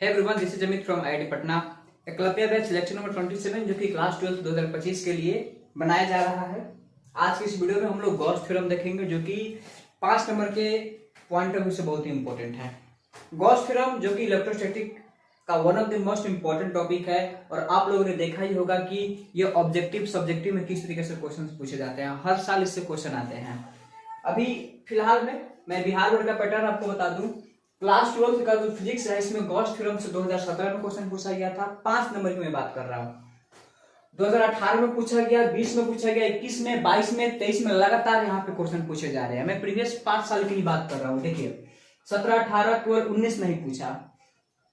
Hey everyone, this is Amit from IIT Patna. Eklavya batch selection number 27 जो कि class 12 2025 के लिए बनाया जा रहा है। आज की इस वीडियो में हम लोग गॉस थ्योरम देखेंगे जो कि 5 नंबर के पॉइंट ऑफ व्यू से बहुत ही इंपॉर्टेंट है। गॉस थ्योरम जो कि इलेक्ट्रोस्टैटिक का one of the most important topic है और आप लोगों ने देखा ही होगा कि ये ऑब्जेक्टिव सब्जेक्टिव में किस तरीके से क्वेश्चन पूछे जाते हैं। हर साल इससे क्वेश्चन आते हैं। अभी फिलहाल में मैं बिहार बोर्ड का पैटर्न आपको बता दूं। क्लास 12 का जो फिजिक्स है इसमें गॉस थ्योरम से 2017 में क्वेश्चन पूछा गया था। 5 नंबर की मैं बात कर रहा हूँ। 2018 में पूछा गया, 20 में पूछा गया, 21 में, 22 में, 23 में लगातार यहाँ पे क्वेश्चन पूछे जा रहे हैं। मैं प्रीवियस 5 साल की बात कर रहा हूँ। देखिए 17, 18, 12, 19 नहीं पूछा,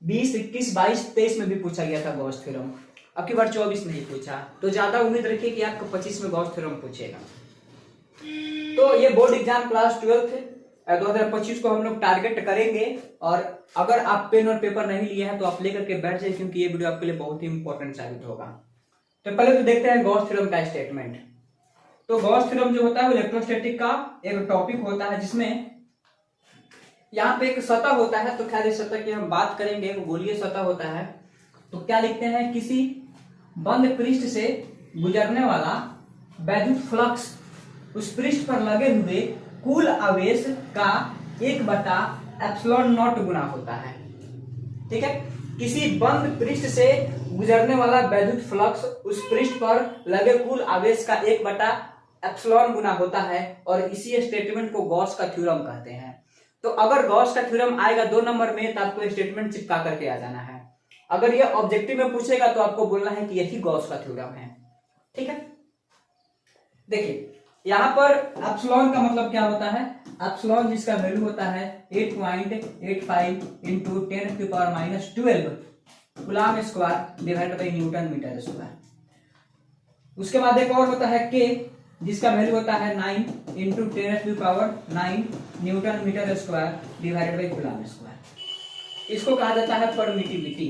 20, 21, 22, 23 में भी पूछा गया था गॉस थ्योरम। अब की बार 24 नहीं पूछा, तो ज्यादा उम्मीद रखिए कि आपको 25 में गॉस थ्योरम पूछेगा। तो ये बोर्ड एग्जाम क्लास 12 2025 को हम लोग टारगेट करेंगे। और अगर आप पेन और पेपर नहीं लिए हैं तो आप लेकर के बैठ जाइए, क्योंकि ये वीडियो आपके लिए बहुत ही इंपॉर्टेंट साबित होगा। तो पहले तो देखते हैं गॉस थ्योरम का स्टेटमेंट। तो गॉस थ्योरम जो होता है वो इलेक्ट्रोस्टैटिक का एक टॉपिक होता है, जिसमें यहाँ पे एक सतह होता है। तो खैर इस सतह की हम बात करेंगे, वो गोलीय सतह होता है। तो क्या लिखते हैं, किसी बंद पृष्ठ से गुजरने वाला वैद्युत फ्लक्स उस पृष्ठ पर लगे हुए कुल आवेश का 1/ε0 गुना होता है। ठीक है, किसी बंद पृष्ठ से गुजरने वाला वैद्युत फ्लक्स उस पृष्ठ पर लगे कुल आवेश का 1/ε गुना होता है, और इसी स्टेटमेंट को गॉस का थ्योरम कहते हैं। तो अगर गॉस का थ्योरम आएगा 2 नंबर में तो आपको स्टेटमेंट चिपका करके आ जाना है। अगर ये ऑब्जेक्टिव में पूछेगा तो आपको बोलना है कि यही गॉस का थ्योरम है। ठीक है, देखिए यहां पर एप्सिलॉन का मतलब क्या होता है। एप्सिलॉन जिसका वैल्यू होता है 8.85 into 10⁻⁻12 coulomb square divided by newton meter square. उसके बाद एक और होता है के, जिसका वैल्यू होता है 9 into 10⁹ newton meter square divided by coulomb square. इसको कहा जाता है परमिटिविटी।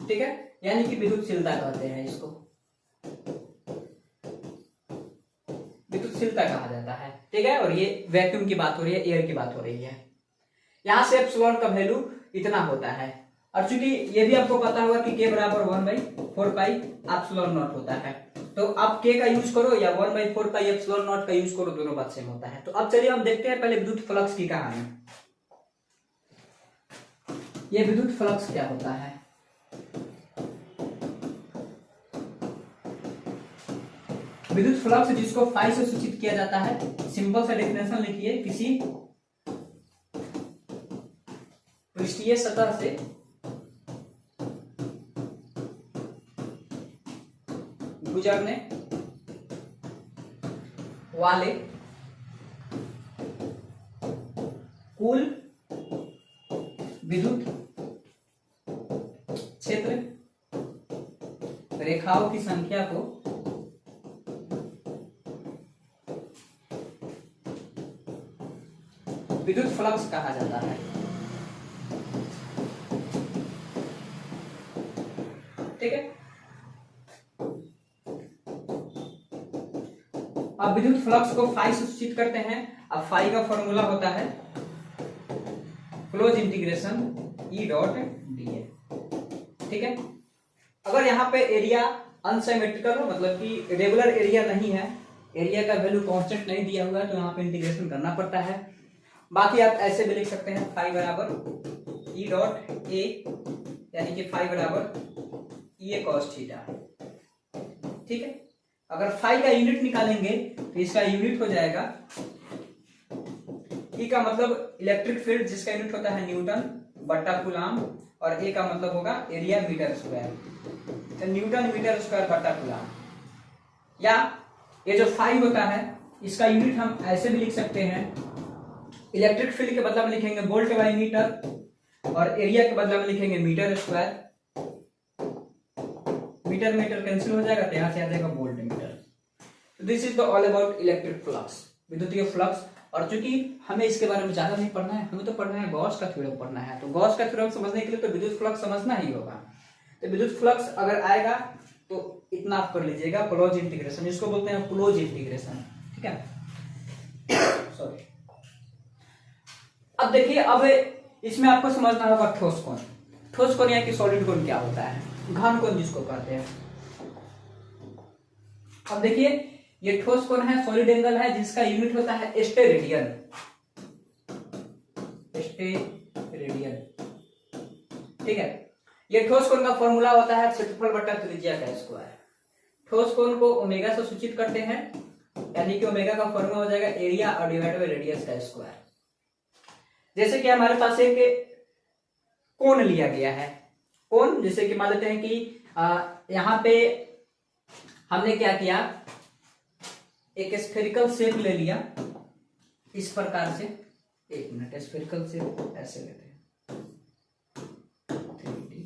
ठीक है, यानी कि विद्युतशीलता कहते हैं इसको, विद्युतशीलता कहा जाता है। ठीक है, और ये वैक्यूम की बात हो रही है, एयर की बात हो रही है। यहां से एप्सिलॉन का वैल्यू इतना होता है। और चूंकि ये भी आपको पता होगा कि के बराबर 1/4 एप्सिलॉन नॉट होता है, तो आप के का यूज करो या 1/4 एप्सिलॉन नॉट का यूज करो, दोनों बात सेम होता है। तो अब चलिए हम देखते हैं पहले विद्युत फ्लक्स की कहानी। ये विद्युत फ्लक्स क्या होता है। विद्युत फ्लक्स जिसको फाई से सूचित किया जाता है, सिंपल सा डेफिनेशन लिखिए, किसी पृष्ठीय सतह से गुजरने वाले कुल विद्युत क्षेत्र रेखाओं की संख्या को विद्युत फ्लक्स कहा जाता है। ठीक है, अब विद्युत फ्लक्स को फाई से सूचित करते हैं। अब फाई का फॉर्मूला होता है close integration E dot dA। ठीक है, अगर यहाँ पे एरिया अनसिमेट्रिकल हो, मतलब कि रेगुलर एरिया नहीं है, एरिया का वैल्यू कांस्टेंट नहीं दिया हुआ है, तो यहाँ पे इंटीग्रेशन करना पड़ता है। बाकी आप ऐसे भी लिख सकते हैं, फाई बराबर E डॉट A, यानी कि फाई बराबर E cos थीटा। ठीक है, अगर फाई का यूनिट निकालेंगे तो इसका यूनिट हो जाएगा, E का मतलब इलेक्ट्रिक फील्ड जिसका यूनिट होता है न्यूटन बटा कूलम, और A का मतलब होगा एरिया मीटर स्क्वायर, तो न्यूटन मीटर स्क्वायर बटा कूलम। या ये जो फाई होता है इसका यूनिट हम ऐसे भी लिख सकते हैं, इलेक्ट्रिक फील्ड के बदले में लिखेंगे वोल्ट बाई मीटर, और एरिया के बदले में लिखेंगे meter square. Meter meter cancel हो जाएगा, तो यहां से आ जाएगा volt meter. This is the all about electric flux, विद्युतीय फ्लक्स। और चूंकि हमें इसके बारे में ज्यादा नहीं पढ़ना है, हमें तो पढ़ना है गॉस का थ्योरम पढ़ना है। तो गॉस का थ्योरम समझने के लिए तो विद्युत फ्लक्स समझना ही होगा। तो विद्युत फ्लक्स अगर आएगा तो इतना आप कर लीजिएगा, क्लोज इंटीग्रेशन, इसको बोलते हैं क्लोज इंटीग्रेशन। ठीक है, सॉरी। अब देखिए, अब इसमें आपको समझना होगा ठोस कोण। ठोस कोण या कि सॉलिड कोण क्या होता है, घन कोण जिसको कहते हैं। अब देखिए, ये ठोस कोण है, सॉलिड एंगल है, जिसका यूनिट होता है स्टेरेडियन। स्टेरेडियन, ठीक है। ये ठोस कोण का फॉर्मूला होता है क्षेत्रफल बटा त्रिज्या का स्क्वायर। ठोस कोण को ओमेगा से सूचित करते हैं, यानी कि ओमेगा का फॉर्मूला हो जाएगा एरिया और डिवाइड बाय रेडियस का स्क्वायर। जैसे कि हमारे पास एक कोण लिया गया है, कोण जैसे कि मान लेते हैं कि यहाँ पे हमने क्या किया, एक स्फेरिकल शेप ले लिया इस प्रकार से। एक मिनट, स्फेरिकल शेप ऐसे लेते हैं, 3D।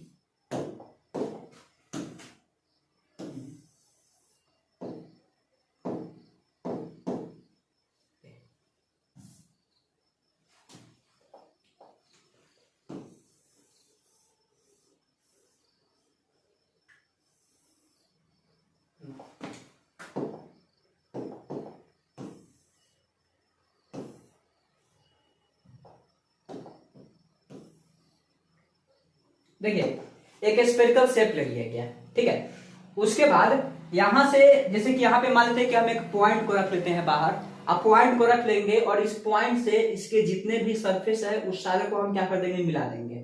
देखिए, एक स्फेरिकल शेप ले लिया गया, ठीक है। उसके बाद यहां से, जैसे कि यहाँ पे मान लेते हैं कि हम एक पॉइंट को रख लेते हैं बाहर। अब पॉइंट को रख लेंगे और इस पॉइंट से इसके जितने भी सरफेस है उस सारे को हम क्या कर देंगे, मिला देंगे।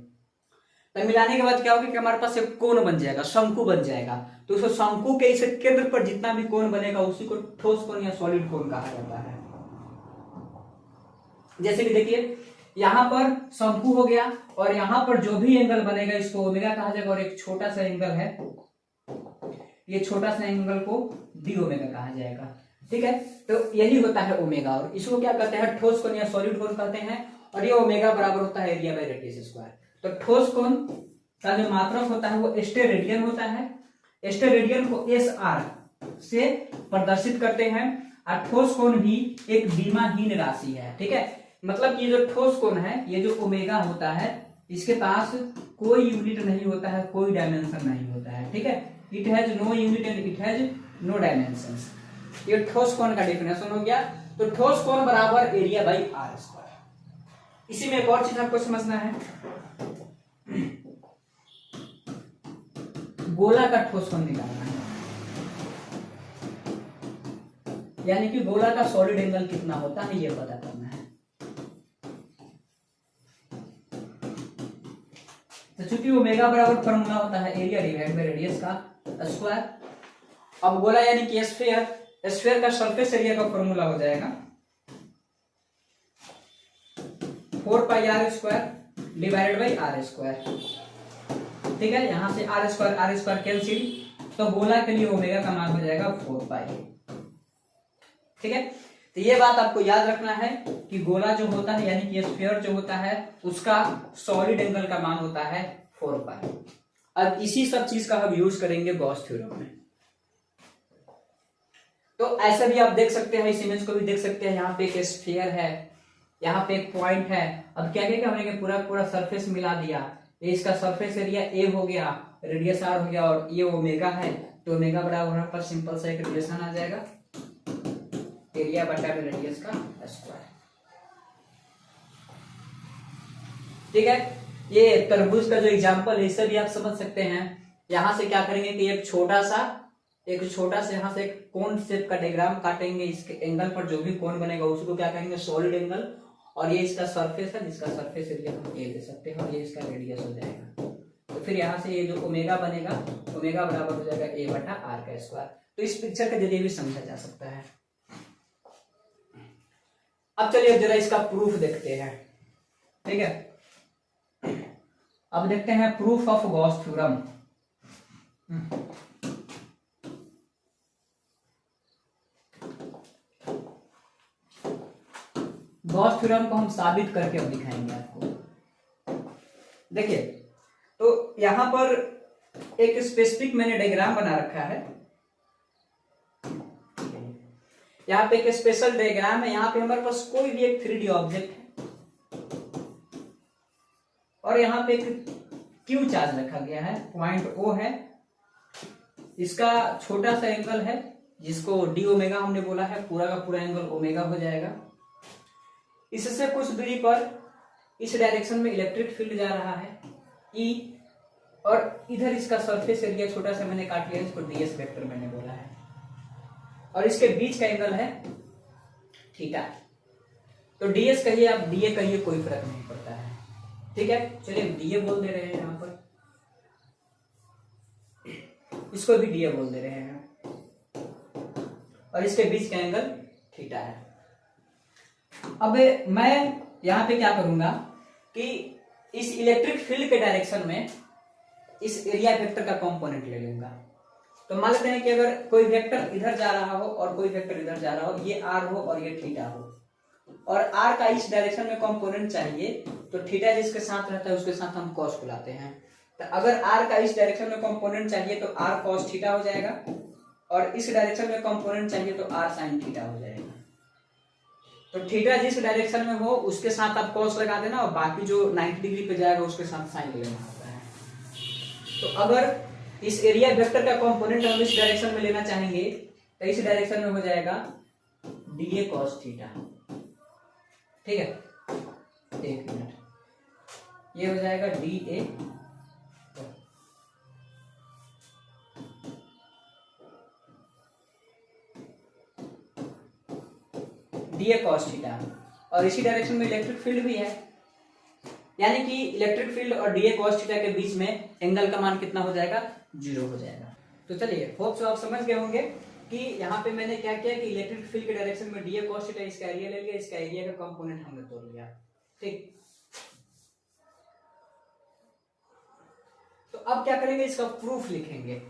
तो मिलाने के बाद क्या होगा कि हमारे पास एक कोण बन जाएगा, शंकु बन जाएगा। तो उस शंकु के इस केंद्र पर जितना भी कोण बनेगा उसी को ठोस कोण या सॉलिड कोण कहा जाता है। जैसे कि देखिए, यहां पर शंकु हो गया और यहां पर जो भी एंगल बनेगा इसको ओमेगा कहा जाएगा, और एक छोटा सा एंगल है, ये छोटा सा एंगल को डी ओमेगा कहा जाएगा, ठीक है। तो यही होता है ओमेगा, और इसको क्या कहते हैं, ठोस कोण या सॉलिड कोण कहते हैं। और ये ओमेगा बराबर होता है एरिया बाय रेडियस स्क्वायर। तो ठोस कोण का जो मात्रक होता है वो स्टेरेडियन होता है। स्टेरेडियन को SR से प्रदर्शित करते हैं, और ठोस कोण भी एक विमाहीन राशि है, ठीक है। मतलब ये जो ठोस कोण है, ये जो ओमेगा होता है, इसके पास कोई यूनिट नहीं होता है, कोई डायमेंशन नहीं होता है, ठीक है। It has no unit and it has no dimensions. ये ठोस कोण का डेफिनेशन हो गया। तो ठोस कोण बराबर एरिया बाई आर स्क्वायर। इसी में एक और चीज आपको समझना है, गोला का ठोस कोण निकालना है, यानी कि गोला का सॉलिड एंगल कितना होता है ये पता करना है। तो चूंकि ओमेगा बराबर फॉर्मूला होता है एरिया डिवाइड बाय रेडियस का स्क्वायर। अब गोला यानी कि स्फीयर, स्फीयर का सरफेस एरिया का फॉर्मूला हो जाएगा 4πr² divided by are square, ठीक है। यहां से आर स्क्वायर कैंसिल, तो गोला के लिए ओमेगा का मान हो जाएगा 4π, ठीक है। तो ये बात आपको याद रखना है कि गोला जो होता है यानी कि स्फीयर जो होता है उसका सॉलिड एंगल का मान होता है 4π। अब इसी सब चीज का हम यूज करेंगे गॉस थ्योरम में। तो ऐसे भी आप देख सकते हैं, इस इमेज को भी देख सकते हैं। यहाँ पे एक स्फीयर है, यहाँ पे एक पॉइंट है। अब क्या क्या हमने पूरा पूरा सरफेस मिला दिया, ये इसका सरफेस एरिया ए हो गया, रेडियस आर हो गया, और ये ओमेगा है। तो ओमेगा बराबर होने पर सिंपल सा एक रिलेशन आ जाएगा, एरिया बटा रेडियस का स्क्वायर, ठीक है। ये तरबूज का जो एग्जांपल है इससे भी आप समझ सकते हैं। यहां से क्या करेंगे कि एक छोटा सा यहां से एक कोन शेप का डायग्राम काटेंगे। इसके एंगल पर जो भी कोन बनेगा उसको क्या कहेंगे, सॉलिड एंगल। और ये इसका सरफेस है, जिसका सरफेस एरिया हम ए ले सकते हैं, और ये इसका रेडियस हो जाएगा। तो फिर यहाँ से ये जो ओमेगा बनेगा, ओमेगा बराबर हो जाएगा ए बटा आर का स्क्वायर। तो इस पिक्चर के जरिए भी समझा जा सकता है। अब चलिए जरा इसका प्रूफ देखते हैं, ठीक है। अब देखते हैं proof of Gauss theorem. Gauss theorem को हम साबित करके अब दिखाएंगे आपको। देखिए, तो यहां पर एक स्पेसिफिक मैंने डायग्राम बना रखा है। यहाँ पे एक स्पेशल डायग्राम है। यहाँ पे हमारे पास कोई भी एक 3D ऑब्जेक्ट है, और यहाँ पे एक क्यू चार्ज रखा गया है, पॉइंट O है। इसका छोटा सा एंगल है जिसको डी ओमेगा हमने बोला है, पूरा का पूरा एंगल ओमेगा हो जाएगा। इससे कुछ दूरी पर इस डायरेक्शन में इलेक्ट्रिक फील्ड जा रहा है E, और इधर इसका सरफेस एरिया छोटा सा मैंने काट लिया, इसको ds वेक्टर मैंने बोला है, और इसके बीच का एंगल है थीटा। तो ds कहिए आप dA कहिए, कोई फर्क नहीं पड़ता है, ठीक है। चलिए dA बोल दे रहे हैं यहां पर, इसको भी dA बोल दे रहे हैं, और इसके बीच का एंगल थीटा है। अब मैं यहां पे क्या करूंगा कि इस इलेक्ट्रिक फील्ड के डायरेक्शन में इस एरिया वेक्टर का कंपोनेंट ले लूंगा। तो मान लेते हैं कि अगर कोई वेक्टर इधर जा रहा हो और कोई वेक्टर इधर जा रहा हो, ये r हो और ये थीटा हो, और r का इस डायरेक्शन में कंपोनेंट चाहिए, तो थीटा जिसके साथ रहता है उसके साथ हम cos बुलाते हैं। तो अगर r का इस डायरेक्शन में कंपोनेंट चाहिए तो r cos थीटा हो जाएगा, और इस डायरेक्शन में कंपोनेंट चाहिए तो r sin थीटा हो जाएगा। तो थीटा जिस डायरेक्शन में हो उसके साथ आप cos लगा देना, और बाकी जो 90 डिग्री पे जाएगा उसके साथ sin लेना होता है। तो अगर इस एरिया वेक्टर का कंपोनेंट हम इस डायरेक्शन में लेना चाहेंगे तो इस डायरेक्शन में हो जाएगा dA cos थीटा, ठीक है। एक मिनट, ये हो जाएगा dA cos थीटा, और इसी डायरेक्शन में इलेक्ट्रिक फील्ड भी है, यानी कि इलेक्ट्रिक फील्ड और dA cos थीटा के बीच में एंगल का मान कितना हो जाएगा, 0 हो जाएगा। तो चलिए होप सो आप समझ गए होंगे कि यहाँ पे मैंने क्या किया कि इलेक्ट्रिक फील्ड के डायरेक्शन में dA cos थीटा, इसका एरिया ले लिया, इसका एरिया का कंपोनेंट हमने तोड़ लिया, ठीक। तो अब क्या करेंगे, इसका प्रूफ लिखेंगे,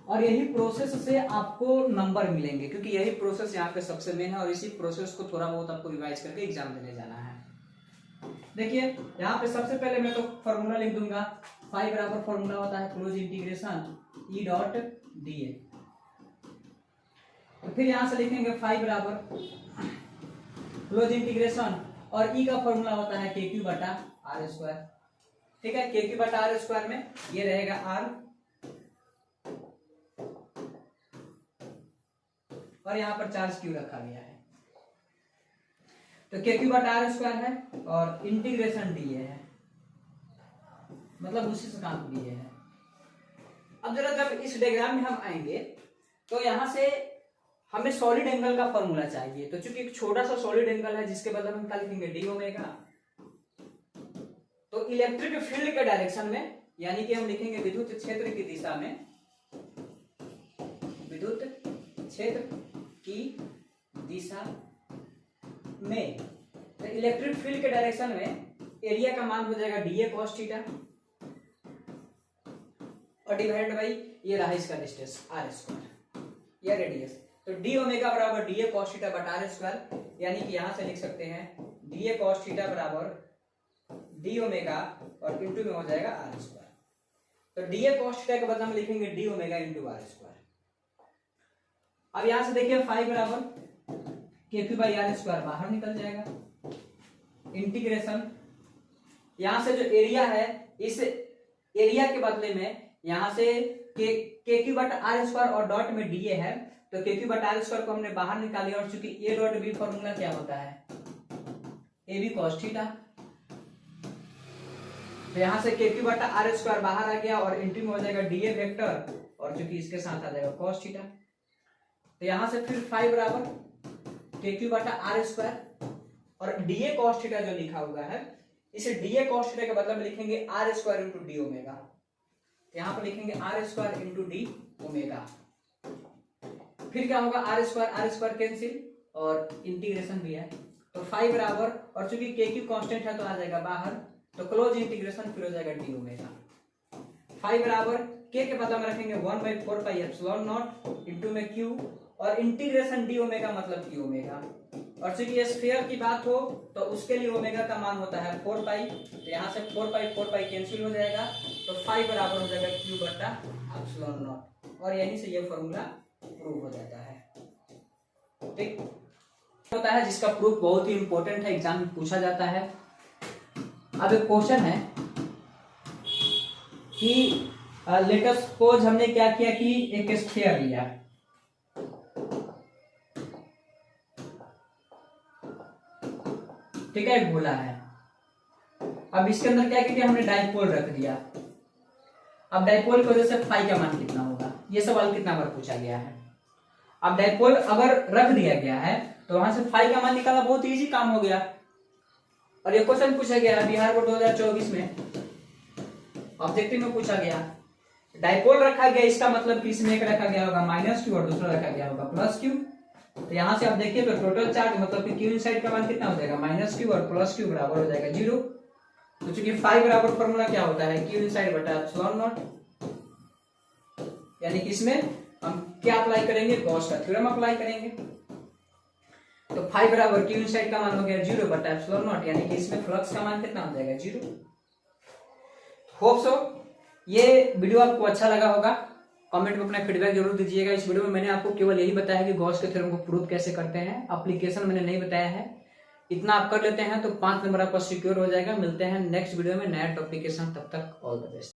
और यही प्रोसेस से आपको नंबर मिलेंगे, क्योंकि यही प्रोसेस यहाँ पे सबसे मेन है, और इसी प्रोसेस को थोड़ा बहुत आपको रिवाइज करके एग्जाम देने जाना है। देखिए यहाँ पे सबसे पहले मैं तो फॉर्मूला लिख दूंगा, फाई बराबर फॉर्मूला होता है close integration E dot dA। तो फिर यहाँ से लिखेंगे फाई बराबर क्लोज इंटीग्रेशन, और E का फॉर्मूला होता है KQ बटा R स्क्वायर, ठीक है। KQ बटा R स्क्वायर में ये रहेगा R, और यहाँ पर चार्ज Q रखा गया है। तो KQ बटा R स्क्वायर है और इंटीग्रेशन dA है, मतलब उसी से काम dA है। अब जरा जब इस डायग्राम में हम आएंगे तो यहाँ से हमें सॉलिड एंगल का फॉर्मूला चाहिए। तो चूंकि एक छोटा सा सॉलिड एंगल है जिसके बदले हम क्या लिखेंगे d ओमेगा, तो इलेक्ट्रिक फील्ड के डायरेक्शन में, यानी कि हम लिखेंगे विद्युत क्षेत्र की दिशा में, विद्युत क्षेत्र की दिशा में, तो इलेक्ट्रिक फील्ड के डायरेक्शन में एरिया का मान हो जाएगा dA cos थीटा, और डिवाइडेड बाई ये रहा इसका डिस्टेंस r स्क्वायर, या रेडियस। तो d ओमेगा बराबर dA cos थीटा बटा r स्क्वायर, यानी कि यहां से लिख सकते हैं dA cos थीटा बराबर d ओमेगा और इंटू में हो जाएगा r स्क्वायर। तो dA cos थीटा के बदले हम लिखेंगे d omega into r square. अब यहां से देखिए फाई बराबर KQ बाई R स्क्वायर बाहर निकल जाएगा, इंटीग्रेशन यहां से जो एरिया है, इस एरिया के बदले में यहां से KQ बटा R स्क्वायर और डॉट में dA है, तो KQ बटा R स्क्वायर को हमने बाहर निकाल लिया, और चूंकि A डॉट B फॉर्मूला क्या होता है, AB cos थीटा, तो यहां से KQ बटा R स्क्वायर बाहर आ गया और इंटू में हो जाएगा dA वेक्टर, और चूंकि इसके साथ आ जाएगा cos थीटा। तो यहां से फिर फाई बराबर KQ बटा R स्क्वायर और dA cos थीटा जो लिखा हुआ है, इसे dA cos थीटा के बदले में लिखेंगे R square into d omega. यहाँ पर लिखेंगे R square into d omega. फिर क्या होगा, R स्क्वायर कैंसिल, और इंटीग्रेशन भी है, तो फाई बराबर, और चूंकि KQ कांस्टेंट है तो आ जाएगा बाहर, तो क्लोज इंटीग्रेशन फिर हो जाएगा d ओमेगा। फाई बराबर K के बदले में रखेंगे 1/4 पाई एप्सिलॉन नॉट इंटू में Q, और इंटीग्रेशन d ओमेगा मतलब q ओमेगा, और चूंकि स्फीयर की बात हो तो उसके लिए ओमेगा का मान होता है 4 पाई, तो यहाँ से 4 पाई कैंसिल हो जाएगा, तो फाई बराबर हो जाएगा q बटा एप्सिलॉन नॉट, और यहीं से ये फॉर्मूला प्रूव हो जाता है, ठीक होता है, जिसका प्रूफ बहुत ही इंपॉर्टेंट है, एग्जाम में पूछा जाता है। अब एक क्वेश्चन है कि लेट अस सपोज हमने क्या किया कि एक स्फीयर लिया, ठीक है, एक गोला है। अब इसके अंदर क्या किया हमने, डाइपोल रख दिया। अब डाइपोल की वजह से फाई का मान कितना होगा, ये सवाल कितना बार पूछा गया है। अब डाइपोल अगर रख दिया गया है तो वहां से फाई का मान निकालना बहुत इजी काम हो गया। और ये क्वेश्चन पूछा गया है बिहार बोर्ड 2024 में, ऑब्जेक्टिव में पूछा गया। डाइपोल रखा गया, इसका मतलब कि इसमें एक रखा गया होगा -q और दूसरा रखा गया होगा +q। तो यहाँ से आप देखिए तो टोटल चार्ज मतलब कि q इनसाइड का मान कितना हो जाएगा, -q और +q बराबर हो जाएगा 0। तो चूंकि फाई बराबर फॉर्मूला क्या होता है, q इनसाइड बटा एप्सिलॉन नॉट। यानी कि इसमें हम क्या अप्लाई करेंगे, गॉस का थ्योरम अप्लाई करेंगे। तो फाई बराबर q इनसाइड का मान हो गया 0 बटा एप्सिलॉन नॉट, यानी कि इसमें फ्लक्स का मान कितना हो जाएगा 0। होप सो ये वीडियो आपको अच्छा लगा होगा। कमेंट में अपना फीडबैक जरूर दीजिएगा। इस वीडियो में मैंने आपको केवल यही बताया कि गॉस के थ्योरम को प्रूव कैसे करते हैं, एप्लीकेशन मैंने नहीं बताया है। इतना आप कर लेते हैं तो 5 नंबर आपका सिक्योर हो जाएगा। मिलते हैं नेक्स्ट वीडियो में नया टॉपिक के साथ, तब तक ऑल द बेस्ट।